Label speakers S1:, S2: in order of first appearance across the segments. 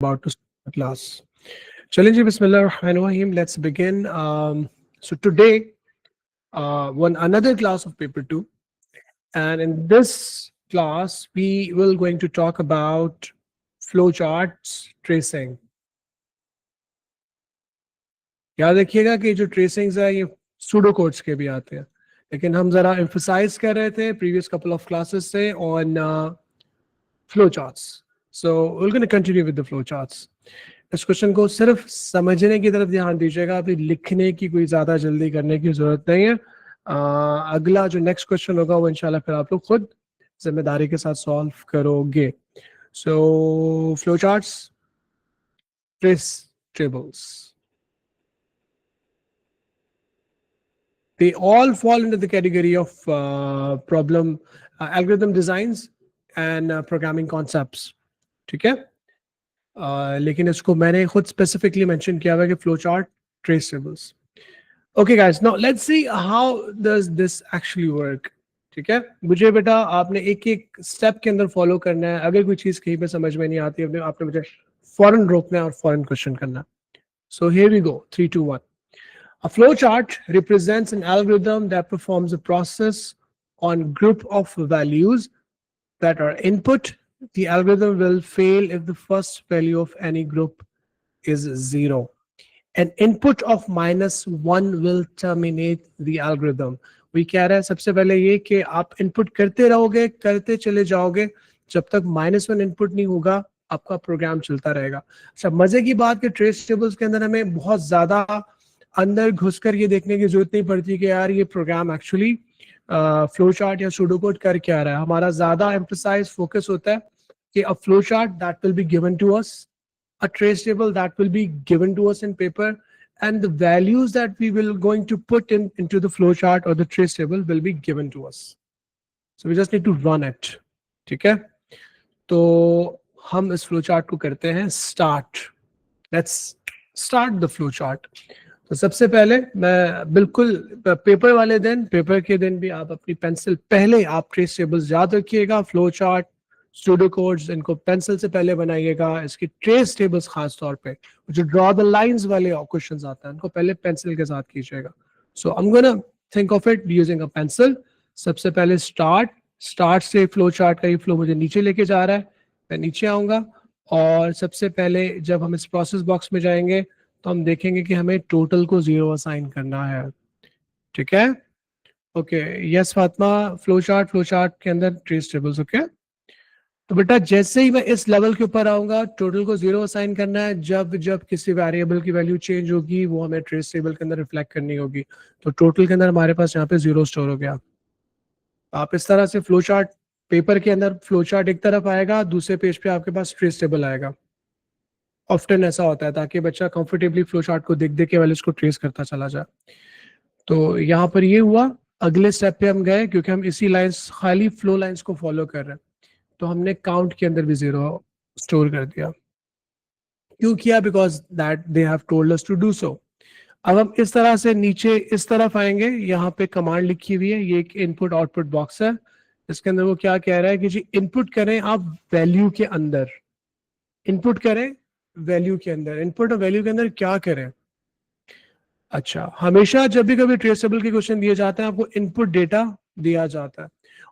S1: About to start class. Challenge Bismillahirrahmanirrahim. Let's begin. So today, one another class of paper 2, and in this class we will going to talk about flowcharts tracing. याद रखिएगा कि जो ट्रेसिंग्स है ये pseudo codes के भी आते हैं, लेकिन हम जरा एम्फसाइज कर रहे थे प्रीवियस कपल ऑफ क्लासेस से on flowcharts. So we're going to continue with the flowcharts. इस क्वेश्चन को सिर्फ समझने की तरफ ध्यान दीजिएगा, अभी लिखने की कोई ज्यादा जल्दी करने की जरूरत नहीं है. अगला जो नेक्स्ट क्वेश्चन होगा वो इंशाल्लाह फिर आप लोग खुद जिम्मेदारी के साथ सॉल्व करोगे. सो फ्लोचार्ट्स, trace tables, they all fall into the category of problem algorithm designs and programming concepts. ठीक है, लेकिन इसको मैंने खुद स्पेसिफिकली मेंशन किया हुआ है कि flow chart trace tables. Okay guys, now let's see how does this actually work. ठीक है, मुझे बेटा आपने एक एक स्टेप के अंदर फॉलो करना है. अगर कोई चीज कहीं पे समझ में नहीं आती है आपने मुझे फौरन रोकना है और फौरन क्वेश्चन करना. So here we go. 3 2 1. A flowchart represents an algorithm that performs a process on group of values that are input. The algorithm will fail if the first value of any group is 0. An input of -1 will terminate the algorithm. We कह रहे हैं सबसे पहले ये कि आप input करते रहोगे, करते चले जाओगे, जब तक -1 इनपुट नहीं होगा आपका प्रोग्राम चलता रहेगा. अच्छा, मजे की बात कि ट्रेस टेबल्स के अंदर हमें बहुत ज्यादा अंदर घुसकर ये देखने की जरूरत नहीं पड़ती कि यार ये प्रोग्राम एक्चुअली फ्लो चार्ट या सूडो कोड कर क्या रहा है. हमारा ज्यादा एम्फसाइज फोकस होता है कि a flow chart that will be given to us, a trace table that will be given to us in paper, and the values that we will going to put into the flow chart or the trace table will be given to us. So we just need to run it. ठीक है, तो हम इस flow chart को करते हैं start. Let's start the flow chart. तो सबसे पहले मैं बिल्कुल पेपर वाले दिन, पेपर के दिन भी आप अपनी पेंसिल पहले आप ट्रेस टेबल्स याद रखिएगा. फ्लो चार्ट, सूडो कोड्स, इनको पेंसिल से पहले बनाइएगा. इसकी ट्रेस टेबल्स खास तौर पे जो ड्रॉ द लाइंस वाले क्वेश्चंस आते हैं उनको पहले पेंसिल के साथ कीजिएगा. So I am gonna think of it using a pencil. सबसे पहले स्टार्ट से फ्लो चार्ट का ये फ्लो मुझे नीचे लेके जा रहा है, मैं नीचे आऊंगा और सबसे पहले जब हम इस प्रोसेस बॉक्स में जाएंगे तो हम देखेंगे कि हमें टोटल को 0 असाइन करना है. ठीक है, okay. Yes Fatima, flow chart के अंदर ट्रेस टेबल्स. ओके, तो बेटा जैसे ही मैं इस लेवल के ऊपर आऊंगा टोटल को 0 असाइन करना है. जब जब किसी वेरिएबल की वैल्यू चेंज होगी वो हमें ट्रेस टेबल के अंदर रिफ्लेक्ट करनी होगी. तो टोटल के अंदर हमारे पास यहाँ पे 0 स्टोर हो गया. आप इस तरह से फ्लो चार्ट, पेपर के अंदर फ्लो चार्ट एक तरफ आएगा, दूसरे पेज पे आपके पास ट्रेस टेबल आएगा. ऑफ्टन ऐसा होता है ताकि बच्चा कंफर्टेबली फ्लो चार्ट को देख देख के वाले इसको ट्रेस करता चला जाए. तो यहाँ पर ये हुआ. अगले स्टेप पे हम गए क्योंकि हम इसी लाइंस, खाली फ्लो लाइंस को फॉलो कर रहे हैं, तो हमने काउंट के अंदर भी 0 स्टोर कर दिया. क्यों किया? Because that they have told us to do so. अब हम इस तरह से नीचे इस तरफ आएंगे. यहाँ पे कमांड लिखी हुई है, ये एक इनपुट आउटपुट बॉक्स है. इसके अंदर वो क्या कह रहा है कि जी इनपुट करें आप वैल्यू के अंदर, इनपुट करें वैल्यू के अंदर. इनपुट और वैल्यू के अंदर क्या करें? अच्छा, हमेशा जब भी कभी ट्रेस टेबल के क्वेश्चन दिए जाते हैं आपको इनपुट डेटा दिया जाता है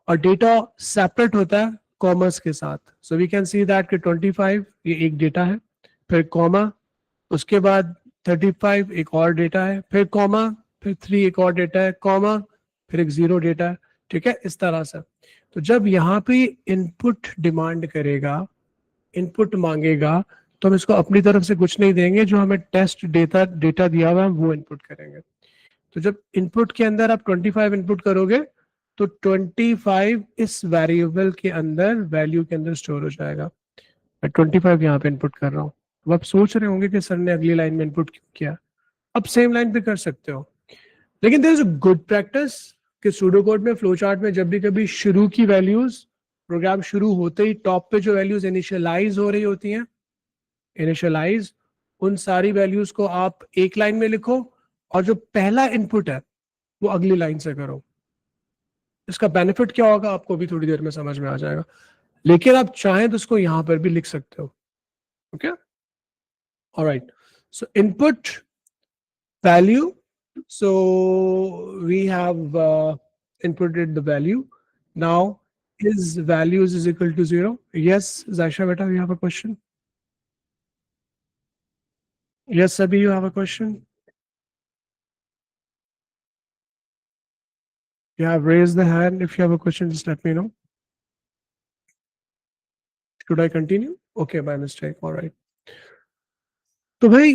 S1: और डेटा सेपरेट होता है कॉमर्स के साथ. So we can see that कि 25 ये एक डेटा है, फिर कॉमा, उसके बाद 35 एक और डेटा है, फिर कॉमा, फिर 3 एक और डेटा है, कॉमा, फिर एक 0 डेटा है. ठीक है, इस तरह से. तो जब यहाँ पे इनपुट डिमांड करेगा, इनपुट मांगेगा, तो हम इसको अपनी तरफ से कुछ नहीं देंगे, जो हमें टेस्ट डेटा दिया हुआ है वो इनपुट करेंगे. तो जब इनपुट के अंदर आप 25 इनपुट करोगे तो 25 इस वेरिएबल के अंदर वैल्यू के अंदर स्टोर हो जाएगा. मैं 25 यहाँ पे इनपुट कर रहा हूँ. अब आप सोच रहे होंगे कि सर ने अगली लाइन में इनपुट क्यों किया. अब सेम लाइन पे कर सकते हो, लेकिन there is a good practice कि सूडो कोड में, फ्लो चार्ट में जब भी कभी शुरू की वैल्यूज, प्रोग्राम शुरू होते ही टॉप पे जो वैल्यूज इनिशियलाइज हो रही होती हैं, इनिशियलाइज, उन सारी वैल्यूज को आप एक लाइन में लिखो और जो पहला इनपुट है वो अगली लाइन से करो. इसका बेनिफिट क्या होगा आपको भी थोड़ी देर में समझ में आ जाएगा, लेकिन आप चाहें तो इसको यहां पर भी लिख सकते हो. Okay, All right. So input value. So we have inputted the value. Now is values is equal to 0? Yes, Zaisha beta, you have a question? Yes, Sabhi, you have a question? You have raised the hand. If you have a question, just let me know. Should I continue? Okay, my mistake. All right. तो भाई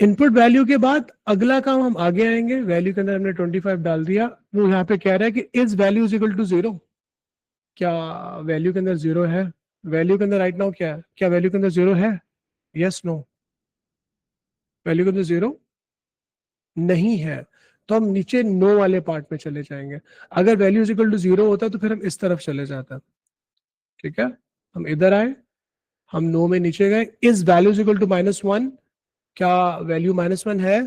S1: input value के बाद अगला काम हम आगे आएंगे. Value के अंदर हमने 25 डाल दिया. वो यहाँ पे कह रहा है कि is value is equal to 0. क्या वैल्यू के अंदर 0 है? वैल्यू के अंदर राइट नाउ क्या है? क्या वैल्यू के अंदर 0 है? Yes no? वैल्यू के अंदर 0 नहीं है. तो हम नीचे नो वाले पार्ट में चले जाएंगे. अगर वैल्यू इज इक्वल टू 0 होता तो फिर हम इस तरफ चले जाते. ठीक है, हम इधर आए, हम नो में नीचे गए. Is value is equal to -1. क्या वैल्यू -1 है?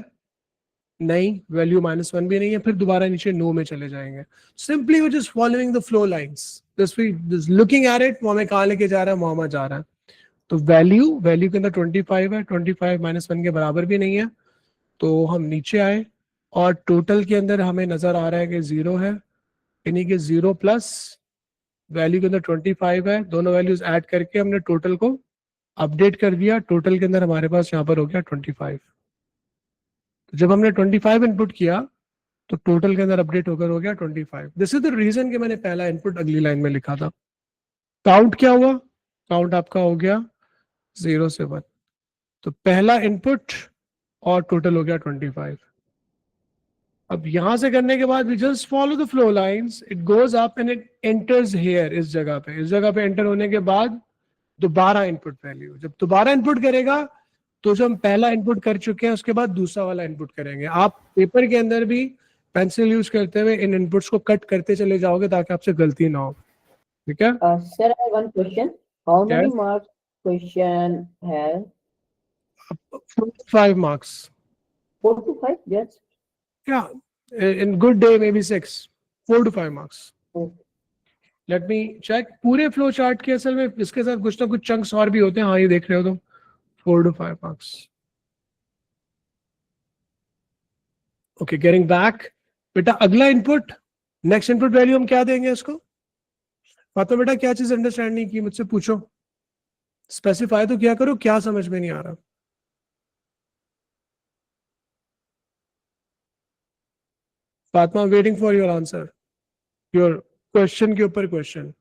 S1: नहीं, वैल्यू -1 भी नहीं है. फिर दोबारा नीचे नो में चले जाएंगे. Simply we just following the flow lines. Just looking at it, वो हमें कहाँ लेके जा रहा है, मोहम्मद जा रहा है. तो वैल्यू के अंदर 25 है. 25 -1 के बराबर भी नहीं है. तो हम नीचे आए और टोटल के अंदर हमें नजर आ रहा है कि 0 है. यानी कि 0 प्लस वैल्यू के अंदर 25 है. दोनों वैल्यूज ऐड करके हमने टोटल को अपडेट कर दिया. टोटल के अंदर हमारे पास यहाँ पर हो गया 25. तो जब हमने 25 इनपुट किया तो टोटल के अंदर अपडेट होकर हो गया 25. दिस इज द रीजन कि मैंने पहला इनपुट अगली लाइन में लिखा था. काउंट क्या हुआ? काउंट आपका हो गया 0 से 1. तो पहला इनपुट और टोटल हो गया 25. अब यहां से करने के बाद we just follow the flow lines. It goes up and it enters here. इस जगह पे एंटर होने के बाद दोबारा इनपुट वैल्यू. जब दोबारा इनपुट करेगा तो जो हम पहला इनपुट कर चुके हैं उसके बाद दूसरा वाला इनपुट करेंगे. आप पेपर के अंदर भी पेंसिल यूज करते हुए इन इनपुट्स को कट करते चले जाओगे ताकि आपसे गलती ना हो. ठीक है
S2: sir, I have one question. How many marks question है?
S1: 5 marks.
S2: 4 to 5? Yes.
S1: Yeah, in good day maybe 6. 4 to 5 marks.
S2: Okay.
S1: Let me check. पूरे फ्लो चार्ट के असल में इसके साथ कुछ ना कुछ चंक्स और भी होते हैं. हाँ, ये देख रहे हो तुम. 4 to 5 marks. Okay, getting back. बेटा अगला इनपुट, नेक्स्ट इनपुट वैल्यू हम क्या देंगे इसको? फातिमा बेटा क्या चीज अंडरस्टैंड नहीं की? मुझसे पूछो, स्पेसिफाई तो क्या करो. क्या समझ में नहीं आ रहा? Fatima, waiting for your answer. Your question के ऊपर question.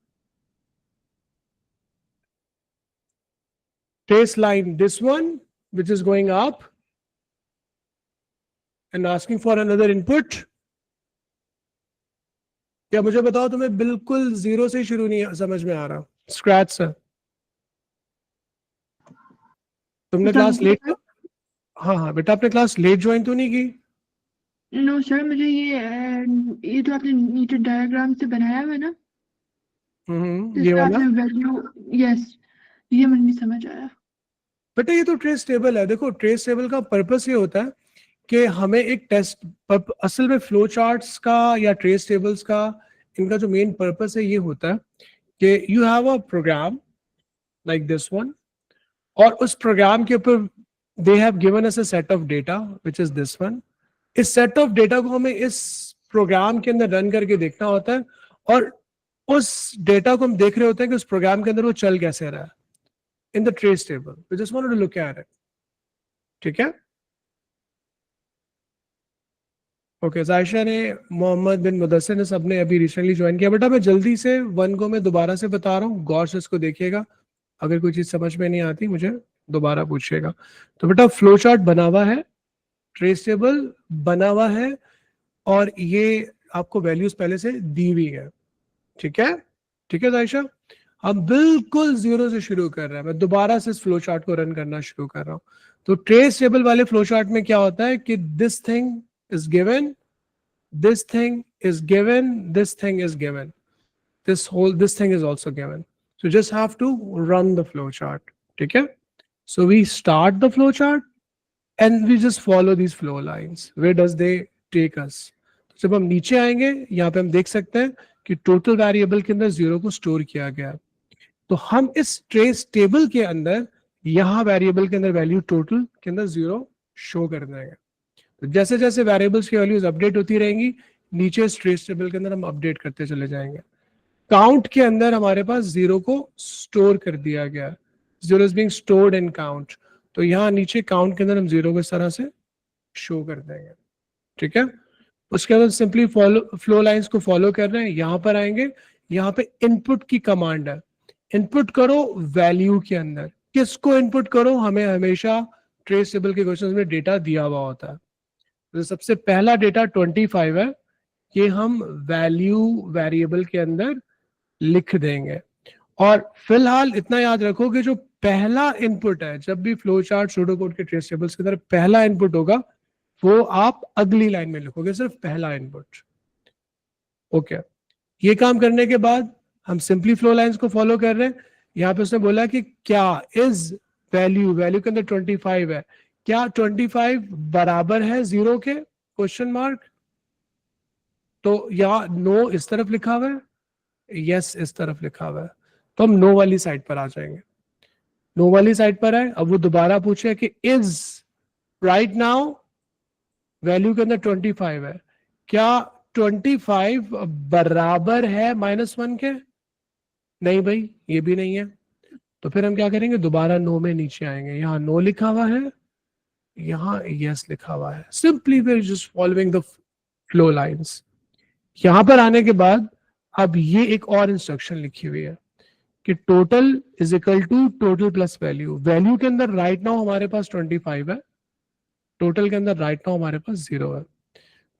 S1: trace line, this one which is going up and asking for another input. क्या मुझे बताओ, तुम्हें बिल्कुल 0 से शुरू नहीं समझ में आ रहा? स्क्रैच से. तुमने क्लास लेट? हाँ बेटा, आपने क्लास लेट ज्वाइन तो नहीं की?
S3: नो सर, मुझे ये जो आपने नीचे डायग्राम से बनाया हुआ है ना,
S1: ये वाला
S3: वैल्यू, यस, ये मुझे नहीं समझ आया.
S1: बेटा ये तो ट्रेस टेबल है. देखो, ट्रेस टेबल का पर्पस ये होता है कि हमें एक टेस्ट, असल में फ्लो चार्ट्स का या ट्रेस टेबल्स का, इनका जो मेन पर्पस है ये होता है कि you have a program like this one, और उस प्रोग्राम के ऊपर they have given us a set of data which is this one. इस सेट ऑफ डेटा को हमें इस प्रोग्राम के अंदर रन करके देखना होता है, और उस डेटा को हम देख रहे होते हैं कि उस प्रोग्राम के अंदर वो चल कैसे रहा है in the trace table. We just wanted to look at it. ठीक है? ओके, जायशा ने, मोहम्मद बिन मुदस्सिर ने, सबने अभी रिसेंटली ज्वाइन किया. बेटा मैं जल्दी से 1 को मैं दोबारा से बता रहा हूँ, गौर से इसको देखिएगा. अगर कोई चीज समझ में नहीं आती मुझे दोबारा पूछिएगा. तो बेटा फ्लो चार्ट बना हुआ है, ट्रेस टेबल बना हुआ है, और ये आपको वैल्यूज पहले से दी हुई है. ठीक है? ठीक है जायशा, हम बिल्कुल 0 से शुरू कर रहे हैं. मैं दोबारा से इस फ्लो चार्ट को रन करना शुरू कर रहा हूं. तो ट्रेस टेबल वाले फ्लो चार्ट में क्या होता है कि this thing is given, this thing is given, this thing is given, this thing is also given. So just have to run the flow chart. ठीक है? So we start the flow chart and we just follow these flow lines. Where does they take us? जब हम नीचे आएंगे, यहाँ पे हम देख सकते हैं कि टोटल वेरिएबल के अंदर 0 को स्टोर किया गया. तो हम इस ट्रेस टेबल के अंदर यहाँ वेरिएबल के अंदर वैल्यू टोटल के अंदर 0 शो कर देंगे। तो जैसे जैसे वेरिएबल्स की वैल्यूज अपडेट होती रहेंगी, नीचे इस ट्रेस टेबल के अंदर हम अपडेट करते चले जाएंगे। काउंट के अंदर हमारे पास 0 को स्टोर कर दिया गया, 0 is being stored in count. तो यहाँ नीचे काउंट के अंदर हम 0 को इस तरह से शो कर देंगे, ठीक है। उसके बाद सिंपली फ्लो लाइंस को फॉलो कर रहे हैं, यहां पर आएंगे, यहाँ पे इनपुट की कमांड है, इनपुट करो वैल्यू के अंदर। किसको इनपुट करो? हमें हमेशा ट्रेस टेबल के क्वेश्चंस में डेटा दिया हुआ होता है। तो सबसे पहला डेटा 25 है, ये हम वैल्यू वेरिएबल के अंदर लिख देंगे। और फिलहाल इतना याद रखो कि जो पहला इनपुट है, जब भी फ्लो चार्ट सूडो कोड के ट्रेस टेबल्स के अंदर पहला इनपुट होगा, वो आप अगली लाइन में लिखोगे, सिर्फ पहला इनपुट। ओके, ये काम करने के बाद हम सिंपली फ्लो लाइंस को फॉलो कर रहे हैं। यहाँ पे उसने बोला कि क्या इज वैल्यू, वैल्यू के अंदर 25 है, क्या 25 बराबर है 0 के? Question mark. तो या नो इस तरफ लिखा हुआ है, यस इस तरफ लिखा हुआ है, तो हम नो वाली साइड पर आ जाएंगे। नो वाली साइड पर है। अब वो दोबारा पूछे कि इज राइट नाउ वैल्यू के अंदर 25 है, क्या 25 बराबर है -1 के? नहीं भाई, ये भी नहीं है। तो फिर हम क्या करेंगे? दोबारा नो में नीचे आएंगे, यहाँ नो लिखा हुआ है, यहाँ यस लिखा हुआ है। Simply we are just following the flow lines. यहां पर आने के बाद अब ये एक और इंस्ट्रक्शन लिखी हुई है कि total is equal to total plus value. Value के अंदर राइट नाउ हमारे पास 25 है, टोटल के अंदर राइट नाउ हमारे पास 0 है।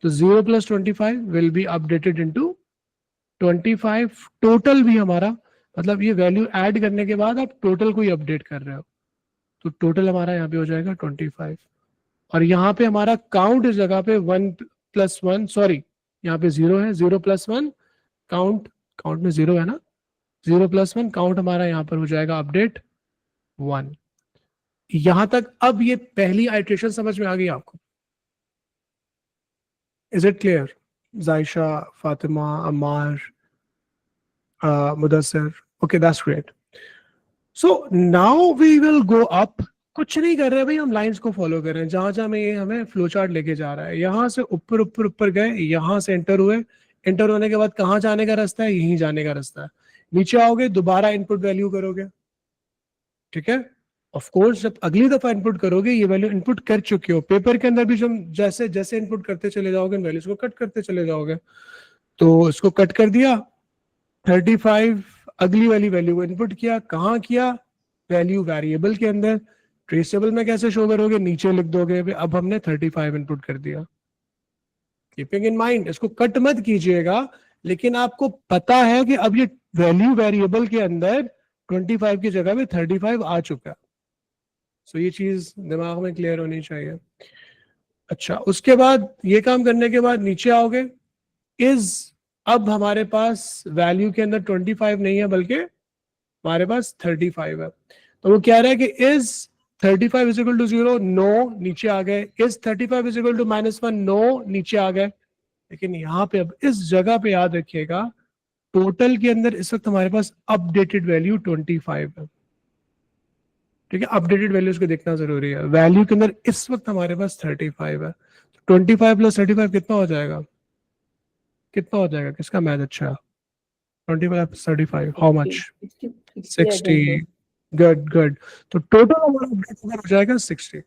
S1: तो 0 + 25 will be updated into 25। Total भी हमारा, मतलब ये वैल्यू ऐड करने के बाद आप टोटल को ही अपडेट कर रहे हो, तो टोटल हमारा यहाँ पे हो जाएगा 25। और यहाँ पे हमारा काउंट इस जगह पे 1 + 1, सॉरी यहाँ पे 0 है, 0 + 1 काउंट, काउंट में 0 है ना, 0 + 1 काउंट हमारा यहाँ पर हो जाएगा अपडेट 1। यहां तक अब ये पहली आइट्रेशन समझ में आ गई आपको? Is it clear? Jaysha, Fatima, Ammar, Mudassir, okay that's great. So now we will go up. कुछ नहीं कर रहे भाई, हम लाइंस को फॉलो कर रहे हैं, जहां जहां में ये हमें फ्लो चार्ट लेके जा रहा है। यहां से ऊपर ऊपर ऊपर गए, यहां से एंटर हुए, एंटर होने के बाद कहां जाने का रास्ता है? यहीं जाने का रास्ता है। नीचे आओगे, दोबारा इनपुट वैल्यू करोगे, ठीक है। ऑफ कोर्स जब अगली दफा इनपुट करोगे, ये वैल्यू इनपुट कर चुके हो। पेपर के अंदर भी जब जैसे जैसे इनपुट करते चले जाओगे, वैल्यूज को कट करते चले जाओगे। तो इसको कट कर दिया, 35 अगली वाली वैल्यू को इनपुट किया। कहाँ किया? वैल्यू वेरिएबल के अंदर। ट्रेस टेबल में कैसे शो करोगे? नीचे लिख दोगे। अब हमने 35 इनपुट कर दिया। कीपिंग इन माइंड, इसको कट मत कीजिएगा, लेकिन आपको पता है कि अब ये वैल्यू वेरिएबल के अंदर 25 की जगह पे 35 आ चुका है। सो ये चीज दिमाग में क्लियर होनी चाहिए। अच्छा, उसके बाद ये काम करने के बाद नीचे आओगे, इज अब हमारे पास वैल्यू के अंदर 25 नहीं है, बल्कि हमारे पास 35 है। तो वो कह रहा है कि is 35 is equal to 0, no, नीचे आ गए। Is 35 is equal to -1, no, नीचे आ गए। लेकिन यहाँ पे अब इस जगह पे याद रखिएगा, टोटल के अंदर इस वक्त हमारे पास अपडेटेड वैल्यू 25 है, ठीक है। अपडेटेड वैल्यूज को देखना जरूरी है। वैल्यू के अंदर इस वक्त हमारे पास 35 है। 25 + 35 कितना हो जाएगा? कितना हो जाएगा? किसका मैथ अच्छा है? 25 + 35 हाउ मच? 60। Good good. तो टोटल हमारा अपडेट हो जाएगा 60।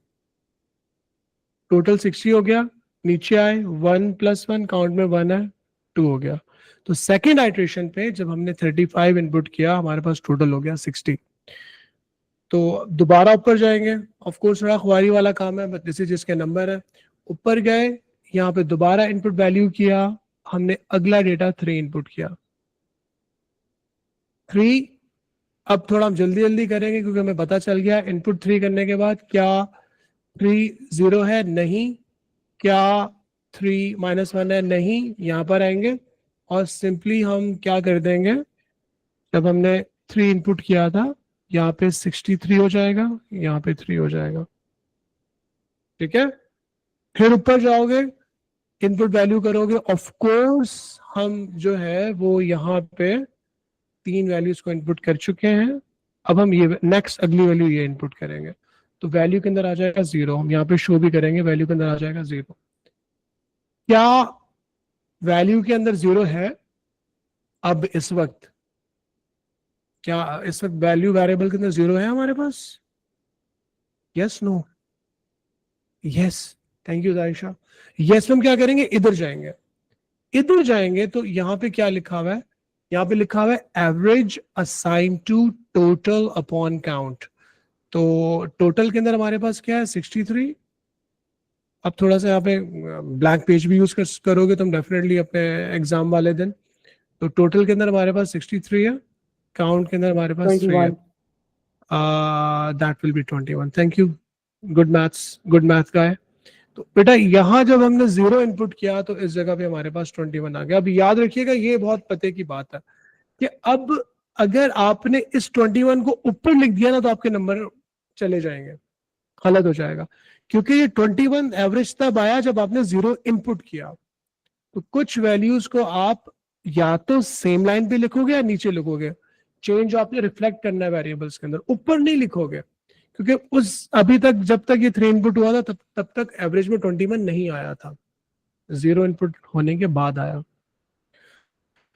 S1: टोटल 60 हो गया। नीचे आए, 1 + 1 काउंट में 1 है, 2 हो गया। तो सेकेंड आइट्रेशन पे जब हमने 35 इनपुट किया, हमारे पास टोटल हो गया 60। तो दोबारा ऊपर जाएंगे। ऑफ कोर्स थोड़ा ख्वारी वाला काम है, बट दिस इज जिसके नंबर है। ऊपर गए, यहाँ पे दोबारा इनपुट वैल्यू किया, हमने अगला डेटा 3 इनपुट किया। 3 अब थोड़ा हम जल्दी जल्दी करेंगे, क्योंकि हमें पता चल गया इनपुट 3 करने के बाद क्या 3 0 है? नहीं। क्या 3 -1 है? नहीं। यहाँ पर आएंगे और सिंपली हम क्या कर देंगे, जब हमने 3 इनपुट किया था, यहाँ पे 63 हो जाएगा, यहाँ पे 3 हो जाएगा, ठीक है। फिर ऊपर जाओगे, इनपुट वैल्यू करोगे। ऑफ कोर्स हम जो है वो यहाँ पे 3 वैल्यूज को इनपुट कर चुके हैं, अब हम ये नेक्स्ट अगली वैल्यू ये इनपुट करेंगे, तो वैल्यू के अंदर आ जाएगा 0। हम यहाँ पे शो भी करेंगे, वैल्यू के अंदर आ जाएगा 0। क्या वैल्यू के अंदर 0 है अब इस वक्त? क्या इस वक्त वैल्यू वेरिएबल के अंदर 0 है हमारे पास? Yes, no? Yes, thank you Ayesha. Yes, हम क्या करेंगे, इधर जाएंगे। इधर जाएंगे तो यहाँ पे क्या लिखा हुआ है? यहाँ पे लिखा हुआ है average assign to total upon count. तो टोटल के अंदर हमारे पास क्या है, 63। अब थोड़ा सा यहाँ पे ब्लैंक पेज भी यूज करोगे तुम डेफिनेटली अपने एग्जाम वाले दिन। तो टोटल के अंदर हमारे पास 63 है, काउंट के अंदर हमारे पास 3 है।
S2: 21.
S1: That will B 21। Thank you, good maths, good math का है। तो बेटा यहां जब हमने 0 इनपुट किया तो इस जगह पे हमारे पास 21 आ गया। अब याद रखिएगा, ये बहुत पते की बात है कि अब अगर आपने इस 21 को ऊपर लिख दिया ना तो आपके नंबर चले जाएंगे, गलत हो जाएगा, क्योंकि ये 21 एवरेज तब आया जब आपने 0 इनपुट किया। तो कुछ वैल्यूज को आप या तो सेम लाइन पे लिखोगे या नीचे लिखोगे। चेंज आपने रिफ्लेक्ट करना है वेरिएबल्स के अंदर, ऊपर नहीं लिखोगे, क्योंकि उस अभी तक जब तक ये 3 इनपुट हुआ था तब तक एवरेज में 21 नहीं आया था, 0 इनपुट होने के बाद आया।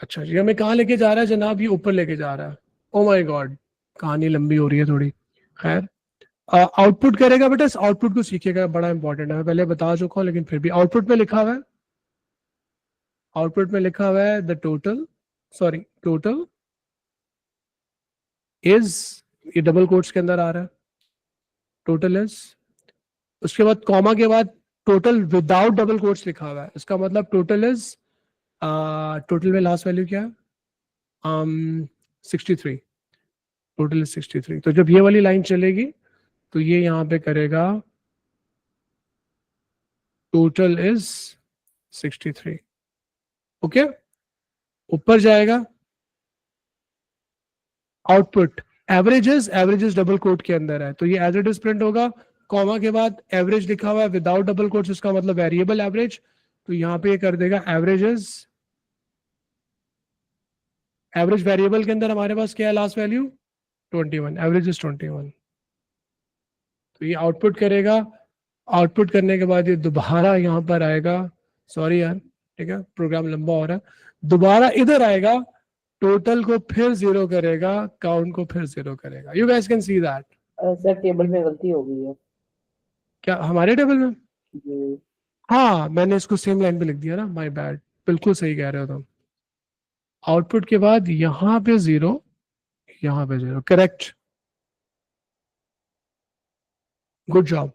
S1: अच्छा जी, हमें कहाँ लेके जा रहा है जनाब? ये ऊपर लेके जा रहा है। ओ माय गॉड, कहानी लंबी हो रही है थोड़ी। खैर, आउटपुट करेगा बेटा, इस आउटपुट को सीखिएगा, बड़ा इंपॉर्टेंट है। मैं पहले बता चुका हूं लेकिन फिर भी आउटपुट में लिखा हुआ है, आउटपुट में लिखा हुआ है the total, sorry total is, ये डबल कोट्स के अंदर आ रहा है, टोटल इज, उसके बाद कॉमा के बाद टोटल विदाउट डबल कोट्स लिखा हुआ है। इसका मतलब टोटल इज, टोटल में लास्ट वैल्यू क्या है? 63, टोटल इज 63। तो जब ये वाली लाइन चलेगी तो ये यहां पे करेगा टोटल इज 63। ओके, ऊपर जाएगा आउटपुट एवरेजेस डबल कोट के अंदर है, तो ये एज इट इज प्रिंट होगा। कॉमा के बाद एवरेज लिखा हुआ है विदाउट डबल कोट्स, इसका मतलब वेरिएबल एवरेज, तो यहां पे ये कर देगा एवरेजेस, एवरेज वेरिएबल के अंदर हमारे पास क्या है लास्ट वैल्यू? 21, average is 21। तो ये आउटपुट करेगा, आउटपुट करने के बाद ये दोबारा यहां पर आएगा, सॉरी यार, ठीक है प्रोग्राम लंबा हो रहा है, दोबारा इधर आएगा, टोटल को फिर 0 करेगा, काउंट को फिर 0 करेगा। You guys can see that.
S2: Sir table में गलती हो गई है
S1: क्या हमारे टेबल में?
S2: जी।
S1: हाँ, मैंने इसको सेम लाइन पे लिख दिया ना, माय बैड, बिल्कुल सही कह रहे हो तुम। आउटपुट के बाद यहां पे 0, यहां पे 0, करेक्ट, गुड जॉब।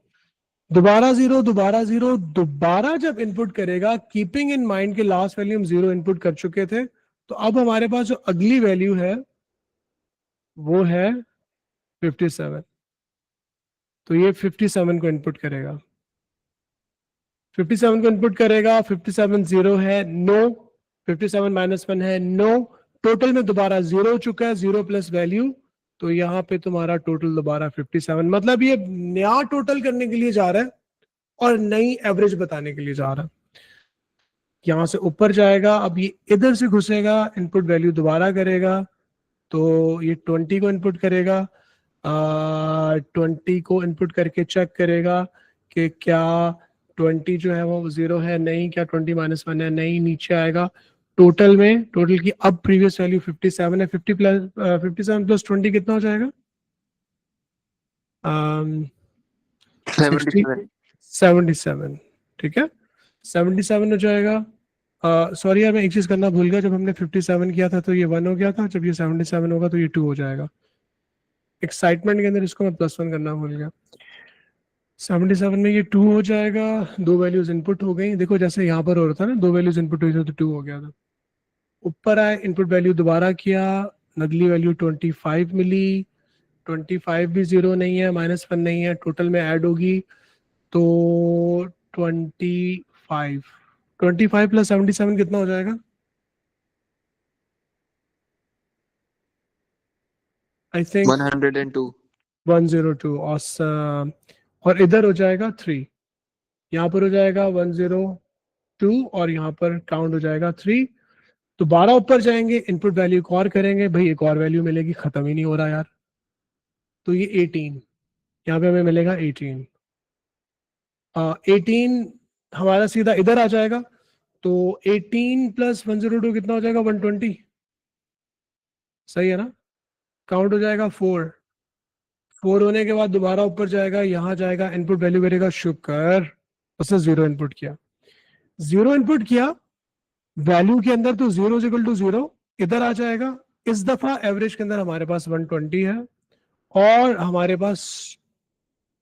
S1: दोबारा 0, दोबारा 0, दोबारा जब इनपुट करेगा, कीपिंग इन माइंड के लास्ट वैल्यू हम 0 इनपुट कर चुके थे, तो अब हमारे पास जो अगली वैल्यू है वो है 57। तो ये 57 को इनपुट करेगा, 57 को इनपुट करेगा, 57 0 है, नो, 57 -1 है, नो, टोटल में दोबारा 0 हो चुका है, 0 प्लस वैल्यू, तो यहाँ पे तुम्हारा टोटल दोबारा 57, मतलब ये नया टोटल करने के लिए जा रहा है और नई एवरेज बताने के लिए जा रहा है। यहां से ऊपर जाएगा, अब ये इधर से घुसेगा, इनपुट वैल्यू दोबारा करेगा, तो ये 20 को इनपुट करेगा, 20 को इनपुट करके चेक करेगा कि क्या 20 जो है वो 0 है, नहीं, क्या 20 -1 है, नहीं, नीचे आएगा टोटल में, टोटल की अब प्रीवियस वैल्यू 57 है, 57 प्लस 20 कितना हो जाएगा? 77, ठीक है, 77 हो जाएगा। सॉरी यार, मैं एक चीज करना भूल गया, जब हमने 57 किया था तो ये 1 हो गया था, जब ये 77 होगा तो ये 2 हो जाएगा। एक्साइटमेंट के अंदर इसको मैं +1 करना भूल गया। 77 में ये 2 हो जाएगा, 2 वैल्यूज इनपुट हो गई, देखो जैसे यहाँ पर हो रहा था ना, 2 वैल्यूज इनपुट हुई थी तो 2 हो गया था। ऊपर आए, इनपुट वैल्यू दोबारा किया, अगली वैल्यू 25 मिली, 25 भी 0 नहीं है, -1 नहीं है, टोटल में ऐड होगी तो 25 प्लस 77 कितना हो जाएगा? I think 102। और इधर हो जाएगा 3, यहाँ पर हो जाएगा 102 और यहाँ पर काउंट हो जाएगा 3। दोबारा ऊपर जाएंगे, इनपुट वैल्यू एक और करेंगे, भाई एक और वैल्यू मिलेगी, खत्म ही नहीं हो रहा यार, तो ये 18, यहाँ पे हमें मिलेगा 18। 18 हमारा सीधा इधर आ जाएगा, तो 18 प्लस 102 कितना हो जाएगा? 120। सही है ना? काउंट हो जाएगा 4। 4 होने के बाद दोबारा ऊपर जाएगा, यहाँ जाएगा, इनपुट वैल्यू करेगा शुक्र, उसने 0 इनपुट किया। 0 इनपुट किया वैल्यू के अंदर, तो 0 इक्वल टू 0 इधर आ जाएगा। इस दफा एवरेज के अंदर हमारे पास 120 है, और हमारे पास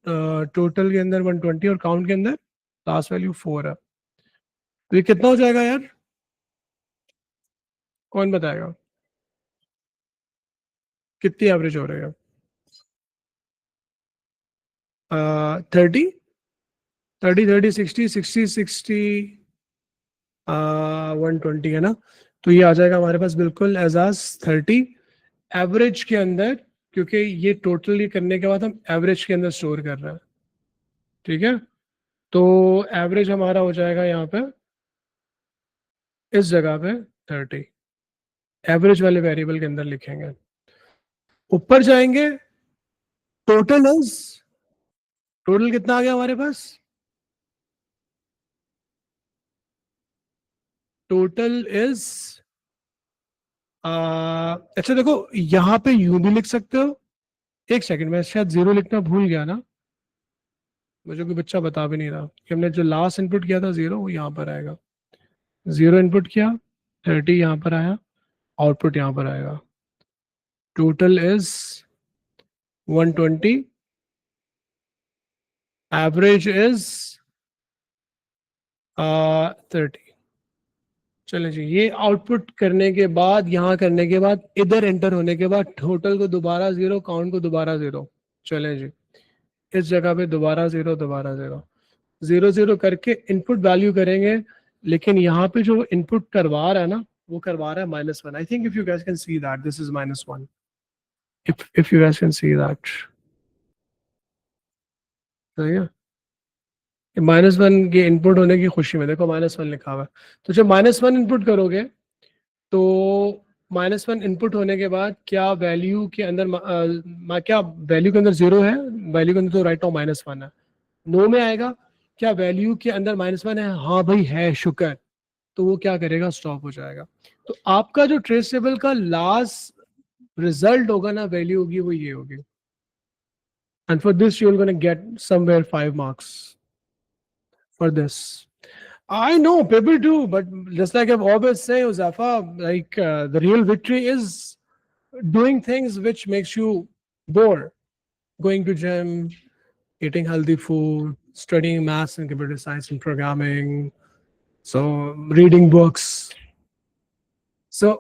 S1: टोटल के अंदर 120 और काउंट के अंदर लास्ट वैल्यू 4 है। तो ये कितना हो जाएगा यार? कौन बताएगा कितनी एवरेज हो रही है? 30 30 30 60 60 60 120 है ना? तो ये आ जाएगा हमारे पास बिल्कुल एजाज 30 एवरेज के अंदर, क्योंकि ये टोटली करने के बाद हम एवरेज के अंदर स्टोर कर रहे हैं। ठीक है, तो एवरेज हमारा हो जाएगा यहाँ पे इस जगह पे 30, एवरेज वाले वेरिएबल के अंदर लिखेंगे। ऊपर जाएंगे, टोटल इज, टोटल कितना आ गया हमारे पास? टोटल इज अच्छा देखो, यहां पे यू भी लिख सकते हो। एक सेकंड, मैं शायद 0 लिखना भूल गया ना, मुझे कोई बच्चा बता भी नहीं रहा कि हमने जो लास्ट इनपुट किया था 0, वो यहाँ पर आएगा। 0 इनपुट किया, 30 यहाँ पर आया, आउटपुट यहाँ पर आएगा। Total is 120, average is 30। चले जी, ये आउटपुट करने के बाद, यहाँ करने के बाद, इधर एंटर होने के बाद, टोटल को दोबारा 0, काउंट को दोबारा 0। चले जी, इस जगह पे दोबारा 0, दोबारा 0, 0 0 करके इनपुट वैल्यू करेंगे। लेकिन यहाँ पे जो इनपुट करवा रहा है ना, वो करवा रहा है -1। I think if you guys can see that this is -1, if you guys can see that। सही है, -1 के इनपुट होने की खुशी में देखो -1 लिखा हुआ है। तो जब -1 इनपुट करोगे, तो -1 इनपुट होने के बाद क्या वैल्यू के अंदर क्या वैल्यू के अंदर 0 है? वैल्यू के अंदर तो राइट नाउ -1 है। नो में आएगा, क्या वैल्यू के अंदर -1 है? हाँ भाई है, शुक्र। तो वो क्या करेगा? स्टॉप हो जाएगा। तो आपका जो ट्रेसेबल का लास्ट रिजल्ट होगा ना, वैल्यू होगी, वो ये होगी। And for this you are gonna get somewhere 5 marks for this. I know people do, but just like I've always say, Uzafa, like the real victory is doing things which makes you bored. Going to gym, eating healthy food, studying maths and computer science and programming, so reading books. So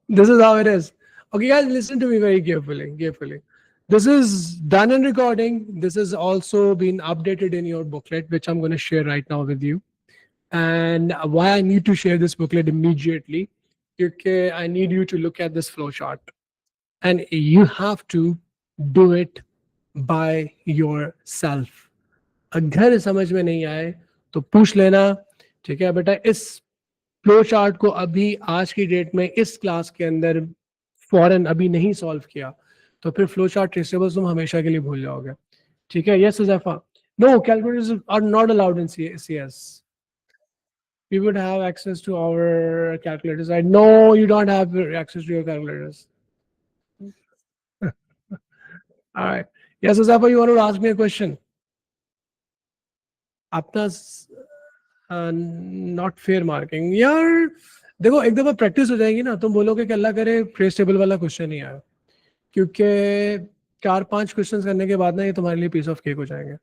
S1: this is how it is. Okay, guys, listen to me very carefully. This is done in recording. This has also been updated in your booklet, which I'm going to share right now with you. And why I need to share this booklet immediately, because I need you to look at this flow chart. And you have to do it by yourself. अगर समझ में नहीं आए तो पूछ लेना, ठीक है बेटा? इस फ्लो चार्ट को अभी आज की डेट में इस क्लास के अंदर फौरन अभी नहीं सॉल्व किया, तो फिर फ्लो चार्ट ट्रेसेबल्स तुम हमेशा के लिए भूल जाओगे। ठीक है? Yes Huzaifa? No, calculators are not allowed in CS. We would have access to our calculators. I know you don't have access to your calculators. All right. Yes, Huzafa, you want to ask me a question? अपना not fair marking यार, देखो एक दफा practice हो जाएगी ना, तुम बोलोगे कि अल्लाह करे ट्रेस टेबल वाला क्वेश्चन नहीं आया, क्योंकि 4-5 क्वेश्चन करने के बाद ना ये तुम्हारे लिए पीस ऑफ केक हो जाएंगे।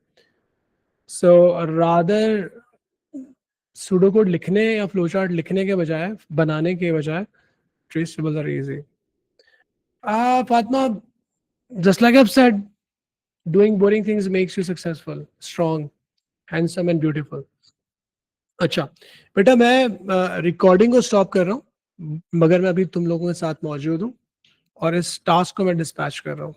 S1: सो रादर सूडो कोड लिखने या फ्लो चार्ट लिखने के बजाय, बनाने के बजाय, trace tables are easy. Fatima, just like I've said, doing boring things makes you successful, strong, handsome and beautiful. अच्छा बेटा, मैं रिकॉर्डिंग को स्टॉप कर रहा हूँ, मगर मैं अभी तुम लोगों के साथ मौजूद हूँ और इस टास्क को मैं डिस्पैच कर रहा हूँ।